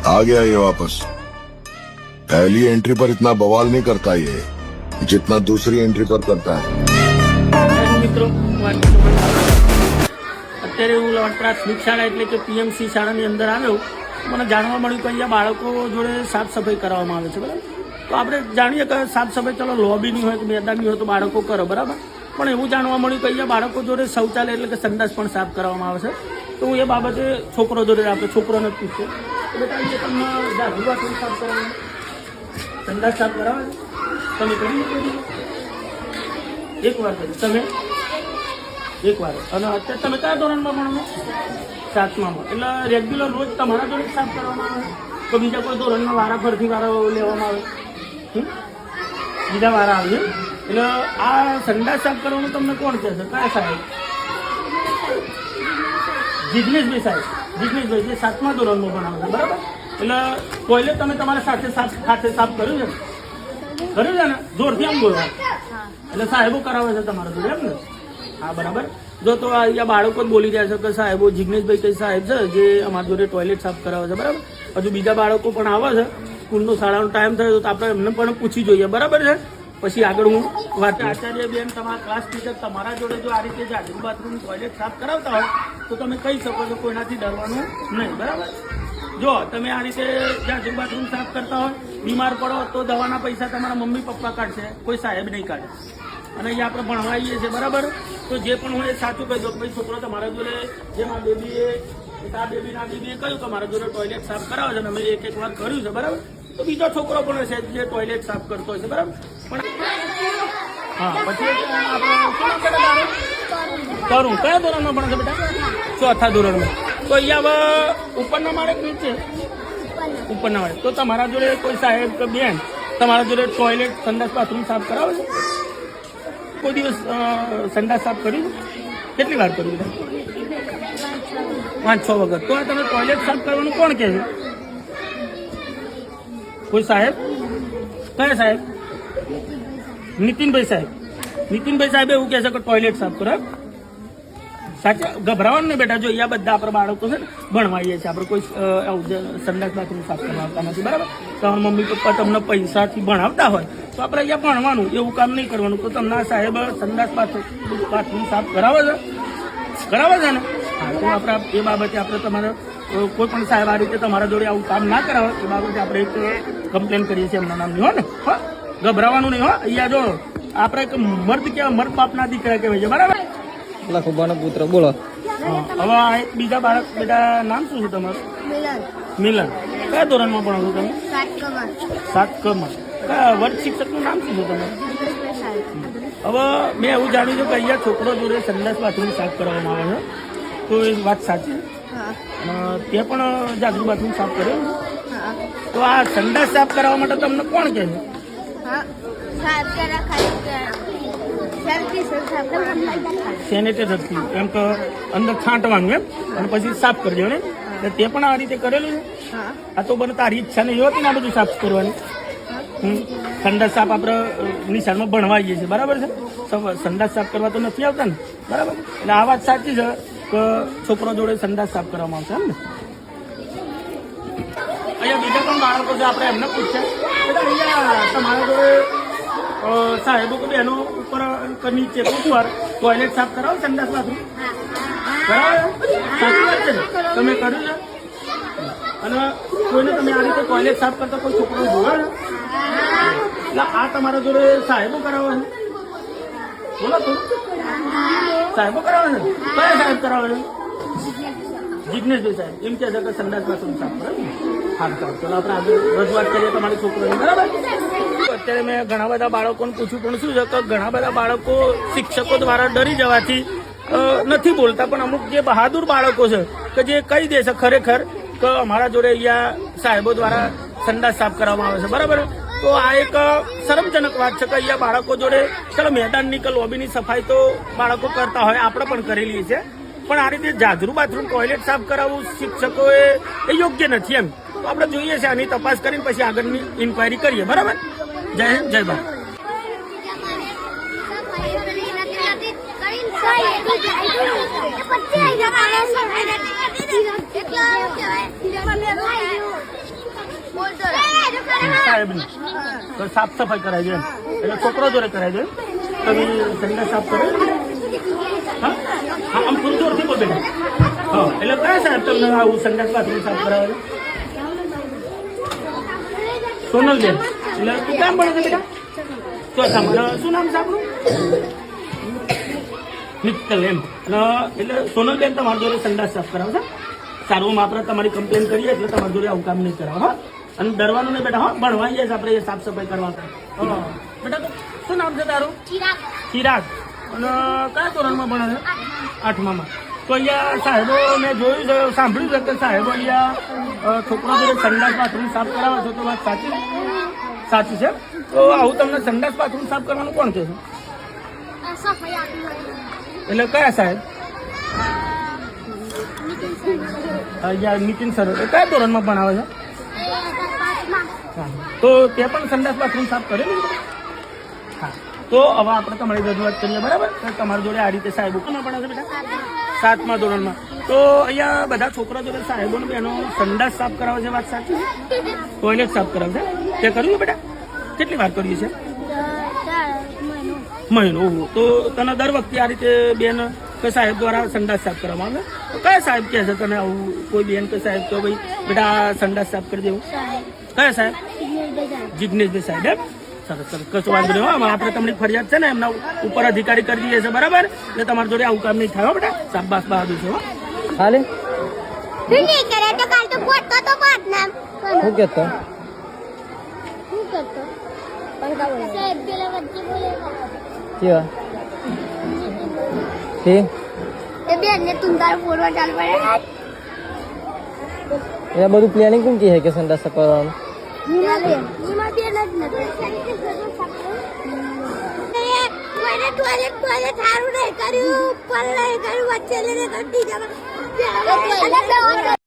आ गया ये वापस। पहली एंट्री पर इतना बवाल नहीं करता ये जितना दूसरी एंट्री पर करता है। મિત્રો અત્યારે હું પ્રાથમિક શાળા એટલે કે પીએમસી શાળાની અંદર આવ્યો, મને જાણવા મળ્યું કે અહીંયા બાળકો જોડે સાફ સફાઈ કરવામાં આવે છે, બરાબર. તો આપણે જાણીએ કે સાફ સફાઈ ચલો લોબીની હોય કે મેદાનની હોય તો બાળકો કરો, બરાબર. પણ એવું જાણવા મળ્યું કે અહીંયા બાળકો જોડે શૌચાલય એટલે કે સંડાસ પણ સાફ કરવામાં આવે છે. તો હું એ બાબતે છોકરો જોડે આપણે છોકરોને પૂછ્યું, બેટા અહીંયા તમને જાગૃત સાફ કરવાનું સંડાસ સાફ કરાવે તમે કરી એક વાર કરી તમે એક વાર. અને અત્યારે તમે કયા ધોરણમાં ભણો? 7મામાં. એટલે રેગ્યુલર રોજ તમારા જોડે સાફ કરવામાં આવે તો બીજા કોઈ ધોરણના વારા ફરથી વારા લેવામાં આવે? બીજા વારા આવે. એટલે આ સંડાસ સાફ કરવાનું તમને કોણ કહે છે? કયા સાહેબ? જિગ્નેશભાઈ સાહેબ. જિગ્નેશભાઈ જે 7મા ધોરણમાં ભણાવે છે, બરાબર. એટલે ટોયલેટ તમે તમારા સાથે સાફ કર્યું છે? કર્યું છે ને? જોરથી આમ બોલવા. એટલે સાહેબો કરાવે છે તમારા જોડે, એમ ને? હા, બરાબર. જો તો અહીંયા બાળકો જ બોલી રહ્યા છે કે સાહેબો જિગ્નેશભાઈ કઈ સાહેબ છે જે અમારા જોડે ટોયલેટ સાફ કરાવે છે, બરાબર. હજુ બીજા બાળકો પણ આવે છે, સ્કૂલનો શાળાનો ટાઈમ થયો તો આપણે એમને પણ પૂછી જોઈએ, બરાબર છે. પછી આગળ હું વાત. આચાર્ય બેન, તમારા ક્લાસ ટીચર તમારા જોડે જો આ રીતે જાગૃત બાથરૂમ ટોયલેટ સાફ કરાવતા હોય તો તમે કહી શકો છો, કોઈનાથી ડરવાનું નહીં, બરાબર. જો તમે આ રીતે જાગૃત બાથરૂમ સાફ કરતા હોય, બીમાર પડો તો દવાના પૈસા તમારા મમ્મી પપ્પા કાઢશે, કોઈ સાહેબ નહીં કાઢે. અને અહીંયા આપણે ભણવાઈએ છીએ, બરાબર. તો જે પણ હું એ સાચું કહી દઉં, ભાઈ છોકરો તમારા જોડે જે મારા બેબીએ કહ્યું કે મારા જોડે ટોયલેટ સાફ કરાવે છે અને અમે એક વાર કર્યું છે, બરાબર. તો બીજો છોકરો પણ છે જે ટોયલેટ સાફ કરતો હોય છે, બરાબર. પણ હા, પછી આપણે કરું કયા ધોરણમાં ભણે છે બેટા? 4થા ધોરણમાં. તો અહીંયા હવે ઉપરના માળે નીચે ઉપરના માળે. તો તમારા જોડે કોઈ સાહેબ કે બેન તમારા જોડે ટોયલેટ સંડાસ બાથરૂમ સાફ કરાવે છે? કોઈ દિવસ સંડાસ સાફ કર્યું? કેટલી વાર કર્યું? 5-6 વખત. તો તમે ટોયલેટ સાફ કરવાનું કોણ કહે છે? કોઈ સાહેબ? કયા સાહેબ? નીતિનભાઈ સાહેબ. નીતિનભાઈ સાહેબ એવું કહે છે કે ટોયલેટ સાફ કરો. સાચે ગભરાવાનું નહીં બેટા. જો અહીંયા બધા આપણે બાળકો છે ને ભણવાઈએ છીએ, આપણે કોઈ સંડાસ બાથરૂમ સાફ કરવા આવતા નથી, બરાબર. તમારા મમ્મી પપ્પા તમને પૈસાથી ભણાવતા હોય તો આપણે અહીંયા ભણવાનું, એવું કામ નહીં કરવાનું. તો તમને સાહેબ સંડાસ બાથરૂમ સાફ કરાવે છે ને? હા, તો આપણે એ બાબતે આપણે તમારે કોઈ પણ સાહેબ આ રીતે તમારા જોડે આવું કામ ના કરાવે એ બાબતે આપણે એક કમ્પ્લેન કરીએ છીએ એમના નામની, હો ને. હા, ગભરાવાનું નહીં. હો, અહીંયા જો આપણે એક મર્દ કેવા મર્દ બાપના દીકરા કહેવાય છે, બરાબર. લખુબાનો પુત્ર. બોલો. હવે એક બીજા બાળક, બેટા નામ શું છે તમારું? મિલન. કયા ધોરણમાં ભણો છો તમે? 7કમાં. કયા વર્ગ શિક્ષકનું નામ શું છે તમારું? હવે મેં એવું જાણ્યું છે કે અહીંયા છોકરો જોડે સંડાસ બાથરૂમ સાફ કરવામાં આવે છે, તો એ વાત સાચી? તે પણ જાગૃત બાથરૂમ સાફ કર્યું? તો આ સંડાસ સાફ કરાવવા માટે તમને કોણ કહે છે? સેનેટાઈઝરથી એમ કે અંદર છાંટવાનું એમ અને પછી સાફ કરી દેવાનું. તે પણ આ રીતે કરેલું છે? આ તો બને તારી ઈચ્છા નહીં હોતી ને આ બધું સાફ કરવાની? સંડાસ સાફ આપણે નિશાળમાં ભણવાઈએ છીએ, બરાબર છે. સંડાસ સાફ કરવા તો નથી આવતા ને, બરાબર. એટલે આ વાત સાચી છે કે છોકરો જોડે સંડાસ સાફ કરવામાં આવશે, એમ ને. અહીંયા બીજા પણ બાળકો છે, આપણે એમને પૂછ્યા એટલે અહીંયા તમારા જોડે સાહેબો કે બહેનો ઉપર નીચે વાર ટોયલેટ સાફ કરાવો સંડાસ બાથરૂમ બરાબર? સાચી વાત છે ને? તમે કર્યું છે? અને કોઈને તમે આ રીતે ટોયલેટ સાફ કરતા કોઈ છોકરો જોયો ને? એટલે આ તમારા જોડે સાહેબો કરાવે છે? બોલો તો. સાહેબો કરાવે છે? કયા સાહેબ કરાવે છે? જિગ્નેશભાઈ સાહેબ એમ કહે છે કે સંડાસ બાથરૂમ સાફ કરે. હા, ચાલો ચાલો આપણે આગળ રજૂઆત કરીએ તમારી છોકરીની, બરાબર. અત્યારે મેં ઘણા બધા બાળકોને પૂછ્યું પણ શું છે કે ઘણા બધા બાળકો શિક્ષકો દ્વારા ડરી જવાથી નથી બોલતા, પણ અમુક જે બહાદુર બાળકો છે કે જે કહી દે છે ખરેખર કે અમારા જોડે અહીંયા સાહેબો દ્વારા સંડાસ સાફ કરવામાં આવે છે, બરાબર. તો આ એક શરમજનક વાત છે કે અહીંયા બાળકો જોડે ચાલો મેદાનની કે લોબીની સફાઈ તો બાળકો કરતા હોય, આપણે પણ કરેલી છે, પણ આ રીતે જાગૃત બાથરૂમ ટોયલેટ સાફ કરાવવું શિક્ષકોએ એ યોગ્ય નથી એમ. તો આપણે જોઈએ છે આની તપાસ કરીને પછી આગળની ઇન્ક્વાયરી કરીએ, બરાબર. જય હિન્દ, જય ભારત. સાહેબની તો સાફ સફાઈ કરાય છે એમ. એટલે છોકરો જોડે કરાય છે તમે સંડા સાફ કરો હા હા આમ ફૂલ જોરથી બોલ બેટા હા એટલે કયા સાહેબ તમને આવું સંડાસ બાથરૂમ સાફ કરાવે છે સોનલબેન એટલે તું કેમ ભણે છે બેટા ચોથામાં શું નામ છે આપણું મિત્તલ એમ એટલે સોનલબેન તમારી જોડે સંડાસ સાફ કરાવશે સારું આપણે તમારી કમ્પ્લેન કરીએ એટલે તમારી જોડે આવું કામ નહીં કરાવો હા અને ડરવાનું નહીં બેટા હા ભણવા જઈએ આપણે એ સાફ સફાઈ કરવા હા બેટા તો શું નામ છે તારું ચિરાગ અને કયા ધોરણમાં ભણે છે 8માં તો અહીંયા સાહેબો મેં જોયું છે સાંભળ્યું છે કે સાહેબો અહીંયા છોકરા જોડે સંડાસ બાથરૂમ સાફ કરાવે છે તો વાત સાચી છે તો આવું તમને સંડાસ બાથરૂમ સાફ કરવાનું કોણ કહે છે એટલે કયા સાહેબ અહીંયા નીતિન સર કયા ધોરણમાં ભણાવે છે તો તે પણ સંડાસ બાથરૂમ સાફ કરેલું હા તો હવે આપણે તમારી રજૂઆત કરીએ બરાબર તમારી જોડે આ રીતે સાહેબો કોને ભણે છે બેટા 7મા ધોરણમાં તો અહીંયા બધા છોકરા જોડે સાહેબોને બેનો સંડાસ સાફ કરાવે છે વાત સાચી ટોયલેટ સાફ કરાવે છે તે કર્યું બેટા કેટલી વાર કરીએ છે મહિનો તો તને દર વખતે આ રીતે બેન કે સાહેબ દ્વારા સંડાસ સાફ કરવામાં આવે તો કયા સાહેબ કહે છે તને આવું કોઈ બેન કે સાહેબ તો ભાઈ બેટા સંડાસ સાફ કરી દેવું કયા સાહેબ જિજ્ઞેશભાઈ સાહેબ એમ સરસ સરસ કશું વાંધો નહીં આમાં આપણે તમને ફરિયાદ છે ને એમના ઉપર અધિકારી કરી દઈએ છે બરાબર એટલે તમારી જોડે આવું કામ નહીં થાય બેટા શાબાશ બહાદુર છે હાલે શું નહીં કરે તો કાલ તો પોતો તો પાત નામ શું કહેતો શું કરતો સાહેબ પેલા વચ્ચે બોલે કેવા તે એ બેન ને તુંદાર ફોરવા ચાલ પડે એ બધું પ્લાનિંગ કોણ કહે કે સંડાસ સાફ કરવાનું નીમાં બેન જ નથી ટોયલેટ સારું નહીં કર્યું પણ નહીં કર્યું વચ્ચે લઈને